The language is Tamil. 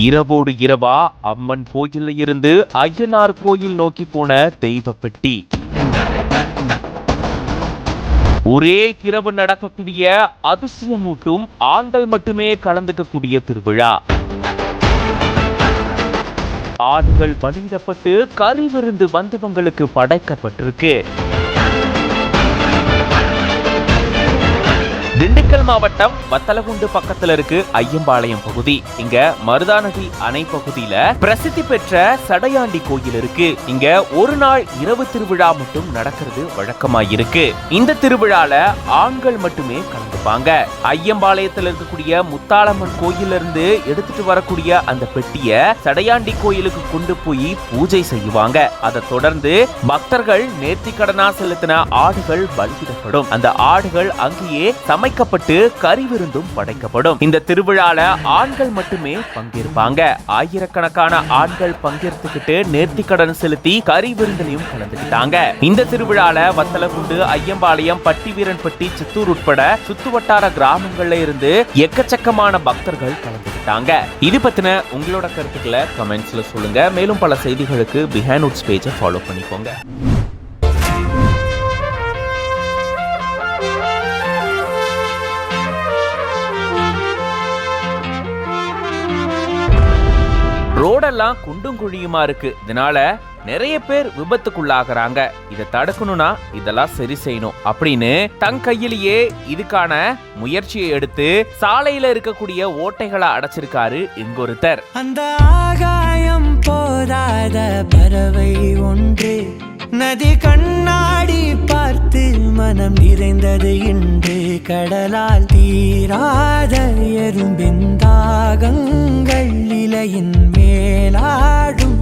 இரவோடு இரவா அம்மன் கோயிலில் இருந்து ஐயனார் கோயில் நோக்கி போன தெய்வ பெட்டி. ஒரே இரவு நடக்கக்கூடிய அதிசயமூட்டும் ஆண்கள் மட்டுமே கலந்துக்கக்கூடிய திருவிழா. ஆண்கள் பலியிடப்பட்டு கறி விருந்து வந்தவங்களுக்கு படைக்கப்பட்டிருக்கு. திண்டுக்கல் மாவட்டம் வத்தலகுண்டு பக்கத்துல இருக்கு ஐயம்பாளையம் பகுதி. இங்க மருதாநதி அணை பகுதியில பிரசித்தி பெற்ற சடையாண்டி கோயில் இருக்கு. இங்க ஒரு நாள் இரவு திருவிழா மட்டும் நடக்கிறது வழக்கமாயிருக்கு. இந்த திருவிழால ஆண்கள் மட்டுமே கலந்துப்பாங்க. ஐயம்பாளையத்துல இருக்கக்கூடிய முத்தாளம்மன் கோயில இருந்து எடுத்துட்டு வரக்கூடிய அந்த பெட்டிய சடையாண்டி கோயிலுக்கு கொண்டு போய் பூஜை செய்வாங்க. அதை தொடர்ந்து பக்தர்கள் நேர்த்திக்கடனா செலுத்தின ஆடுகள் பலியிடப்படும். அந்த ஆடுகள் அங்கேயே சமைக்கப்பட்டு கறி விருந்தும் படைக்கப்படும். இந்த திருவிழால ஆண்கள் மட்டுமே பங்கேற்பாங்க. ஆயிரக்கணக்கான ஆண்கள் பங்கேற்றுக்கிட்டு நேர்த்திக்கடன் செலுத்தி கறி விருந்திலையும் கலந்துக்கிட்டாங்க. இந்த திருவிழால வத்தலகுண்டு, ஐயம்பாளையம், பட்டிவீரன்பட்டி, சித்தூர் உட்பட சுத்துவட்டார கிராமங்கள்ல இருந்து எக்கச்சக்கமான பக்தர்கள் கலந்துக்கிட்டாங்க. இது பத்தின உங்களோட கருத்துக்களை கமெண்ட்ஸ்ல சொல்லுங்க. மேலும் பல செய்திகளுக்கு பிஹைண்ட் நோட்ஸ் பேஜை ஃபாலோ பண்ணிக்கோங்க. ரோடெல்லாம் குண்டும் குழியுமா இருக்கு. இதனால நிறைய பேர் விபத்துக்குள்ளாகிறாங்க. இதை தடுக்கணும்னா இதெல்லாம் சரி செய்யணும் அப்படின்னு தன் கையிலேயே இதுக்கான முயற்சியை எடுத்து சாலையில இருக்கக்கூடிய ஓட்டைகளை அடைச்சிருக்காரு இங்கொருத்தர். அந்த ஆகாயம் போதாத பறவை ஒன்று நதி கண்ணாடி பார்த்து மனம் நிறைந்தது இன்று. கடலால் தீராத எறும்பின் தாகங்கள் இலையின் மேலாடும்